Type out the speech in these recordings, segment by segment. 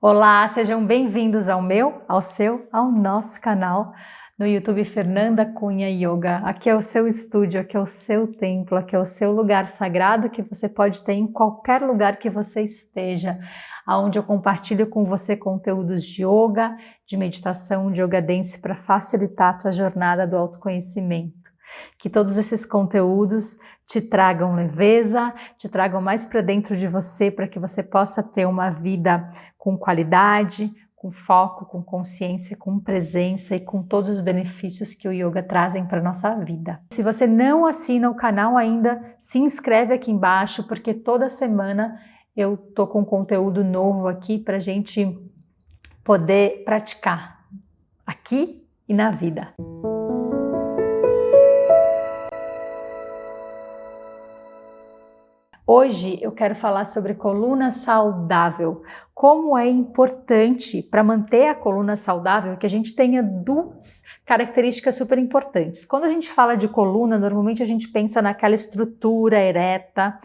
Olá, sejam bem-vindos ao meu, ao seu, ao nosso canal no YouTube Fernanda Cunha Yoga. Aqui é o seu estúdio, aqui é o seu templo, aqui é o seu lugar sagrado que você pode ter em qualquer lugar que você esteja, onde eu compartilho com você conteúdos de yoga, de meditação, de yoga dance para facilitar a tua jornada do autoconhecimento. Que todos esses conteúdos te tragam leveza, te tragam mais para dentro de você, para que você possa ter uma vida com qualidade, com foco, com consciência, com presença e com todos os benefícios que o yoga trazem para a nossa vida. Se você não assina o canal ainda, se inscreve aqui embaixo, porque toda semana eu tô com conteúdo novo aqui para a gente poder praticar aqui e na vida. Hoje eu quero falar sobre coluna saudável. Como é importante para manter a coluna saudável que a gente tenha duas características super importantes. Quando a gente fala de coluna, normalmente a gente pensa naquela estrutura ereta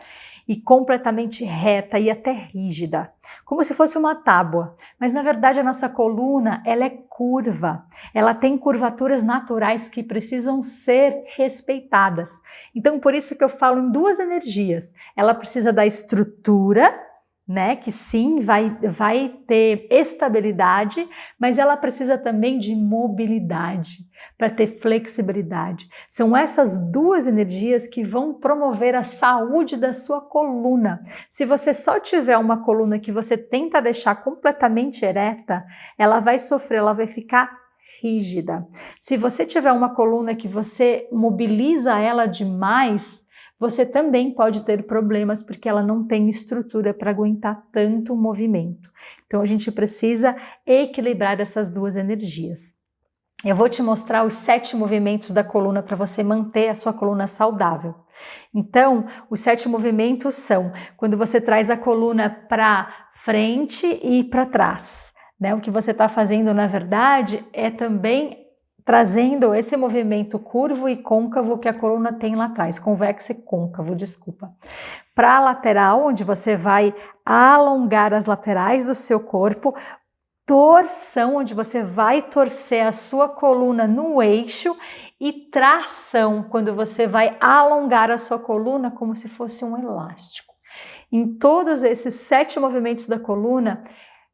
e completamente reta e até rígida, como se fosse uma tábua. Mas na verdade a nossa coluna, ela é curva, ela tem curvaturas naturais que precisam ser respeitadas. Então por isso que eu falo em duas energias. Ela precisa da estrutura, né, que sim, vai ter estabilidade, mas ela precisa também de mobilidade, para ter flexibilidade. São essas duas energias que vão promover a saúde da sua coluna. Se você só tiver uma coluna que você tenta deixar completamente ereta, ela vai sofrer, ela vai ficar rígida. Se você tiver uma coluna que você mobiliza ela demais, você também pode ter problemas porque ela não tem estrutura para aguentar tanto movimento. Então a gente precisa equilibrar essas duas energias. Eu vou te mostrar os 7 movimentos da coluna para você manter a sua coluna saudável. Então, os 7 movimentos são quando você traz a coluna para frente e para trás, né? O que você está fazendo, na verdade, é também trazendo esse movimento curvo e côncavo que a coluna tem lá atrás, convexo e côncavo, desculpa. Para a lateral, onde você vai alongar as laterais do seu corpo, torção, onde você vai torcer a sua coluna no eixo, e tração, quando você vai alongar a sua coluna como se fosse um elástico. Em todos esses 7 movimentos da coluna,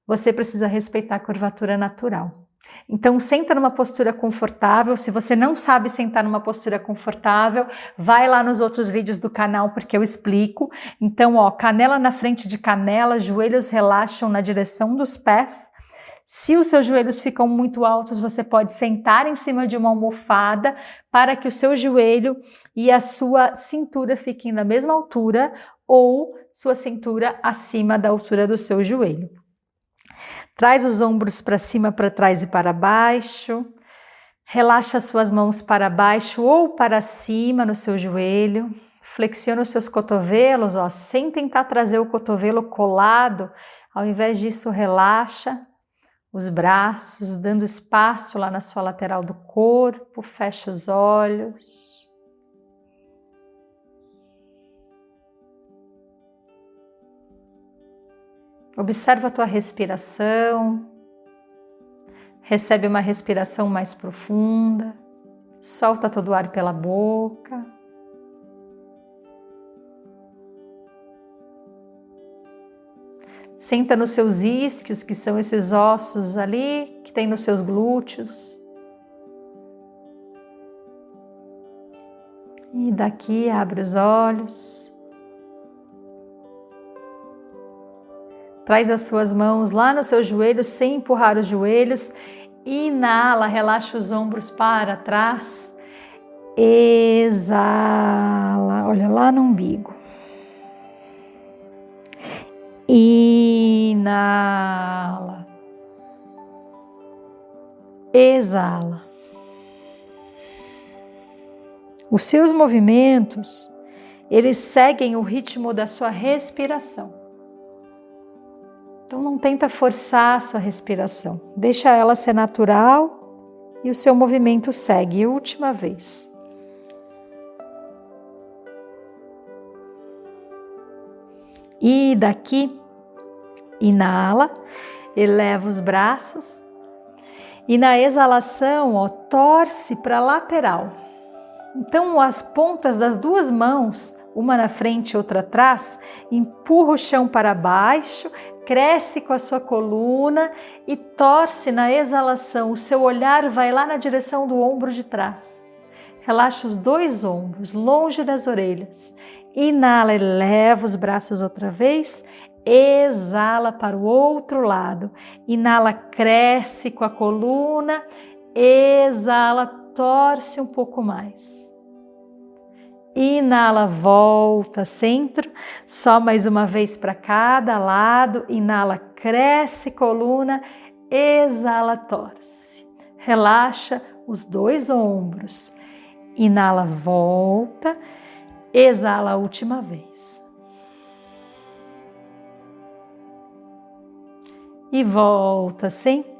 você precisa respeitar a curvatura natural. Então, senta numa postura confortável. Se você não sabe sentar numa postura confortável, vai lá nos outros vídeos do canal porque eu explico. Então, ó, canela na frente de canela, joelhos relaxam na direção dos pés. Se os seus joelhos ficam muito altos, você pode sentar em cima de uma almofada para que o seu joelho e a sua cintura fiquem na mesma altura ou sua cintura acima da altura do seu joelho. Traz os ombros para cima, para trás e para baixo. Relaxa as suas mãos para baixo ou para cima no seu joelho. Flexiona os seus cotovelos, ó, sem tentar trazer o cotovelo colado. Ao invés disso, relaxa os braços, dando espaço lá na sua lateral do corpo. Fecha os olhos. Observa a tua respiração, recebe uma respiração mais profunda, solta todo o ar pela boca. Senta nos seus isquios, que são esses ossos ali, que tem nos seus glúteos. E daqui abre os olhos. Traz as suas mãos lá nos seus joelhos, sem empurrar os joelhos. Inala, relaxa os ombros para trás. Exala, olha lá no umbigo. Inala. Exala. Os seus movimentos, eles seguem o ritmo da sua respiração. Então não tenta forçar a sua respiração, deixa ela ser natural e o seu movimento segue. Última vez. E daqui, inala, eleva os braços. E na exalação, ó, torce para a lateral. Então, as pontas das duas mãos, uma na frente e outra atrás, empurra o chão para baixo, cresce com a sua coluna e torce na exalação. O seu olhar vai lá na direção do ombro de trás. Relaxa os dois ombros, longe das orelhas. Inala, eleva os braços outra vez. Exala para o outro lado. Inala, cresce com a coluna. Exala, torce um pouco mais. Inala, volta, centro. Só mais uma vez para cada lado. Inala, cresce coluna. Exala, torce. Relaxa os dois ombros. Inala, volta. Exala a última vez. E volta, centro.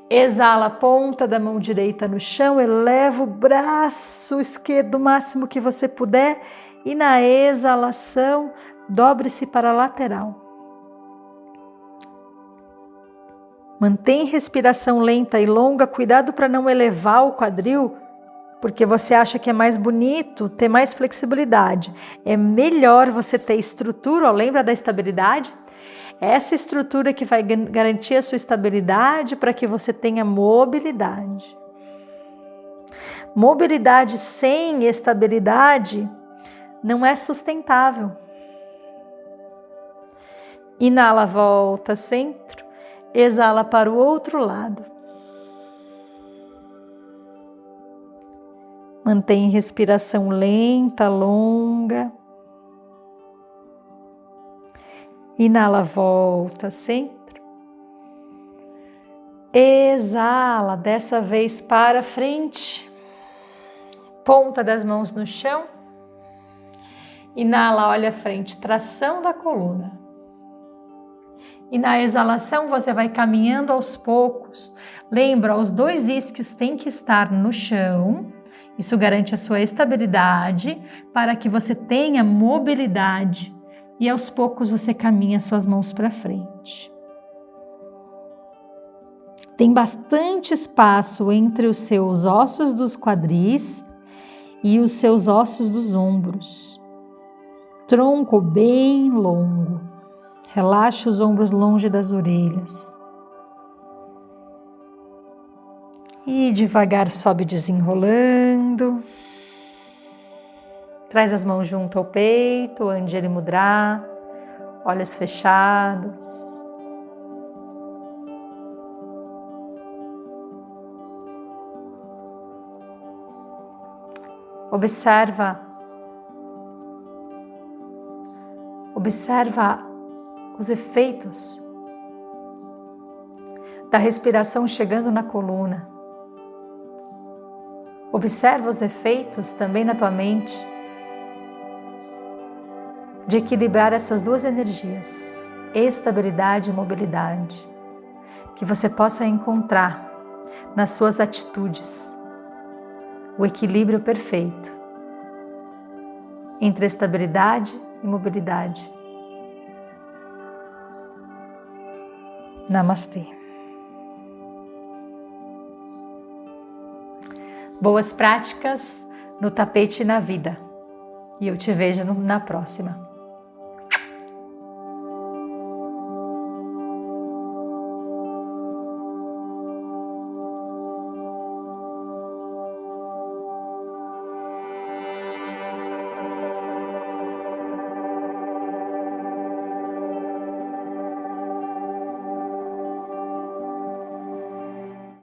Exala a ponta da mão direita no chão, eleva o braço esquerdo o máximo que você puder e na exalação, dobre-se para a lateral. Mantém respiração lenta e longa, cuidado para não elevar o quadril, porque você acha que é mais bonito, ter mais flexibilidade. É melhor você ter estrutura, ó, lembra da estabilidade? Essa estrutura que vai garantir a sua estabilidade para que você tenha mobilidade. Mobilidade sem estabilidade não é sustentável. Inala, volta, centro. Exala para o outro lado. Mantém respiração lenta, longa. Inala, volta, centro. Exala, dessa vez para frente. Ponta das mãos no chão. Inala, olha à frente, tração da coluna. E na exalação você vai caminhando aos poucos. Lembra, os dois isquios têm que estar no chão. Isso garante a sua estabilidade para que você tenha mobilidade. E aos poucos você caminha suas mãos para frente. Tem bastante espaço entre os seus ossos dos quadris e os seus ossos dos ombros. Tronco bem longo. Relaxa os ombros longe das orelhas. E devagar sobe desenrolando. Traz as mãos junto ao peito, Anjali Mudra, olhos fechados. Observa os efeitos da respiração chegando na coluna. Observa os efeitos também na tua mente de equilibrar essas duas energias, estabilidade e mobilidade, que você possa encontrar nas suas atitudes o equilíbrio perfeito entre estabilidade e mobilidade. Namastê. Boas práticas no tapete e na vida. E eu te vejo na próxima.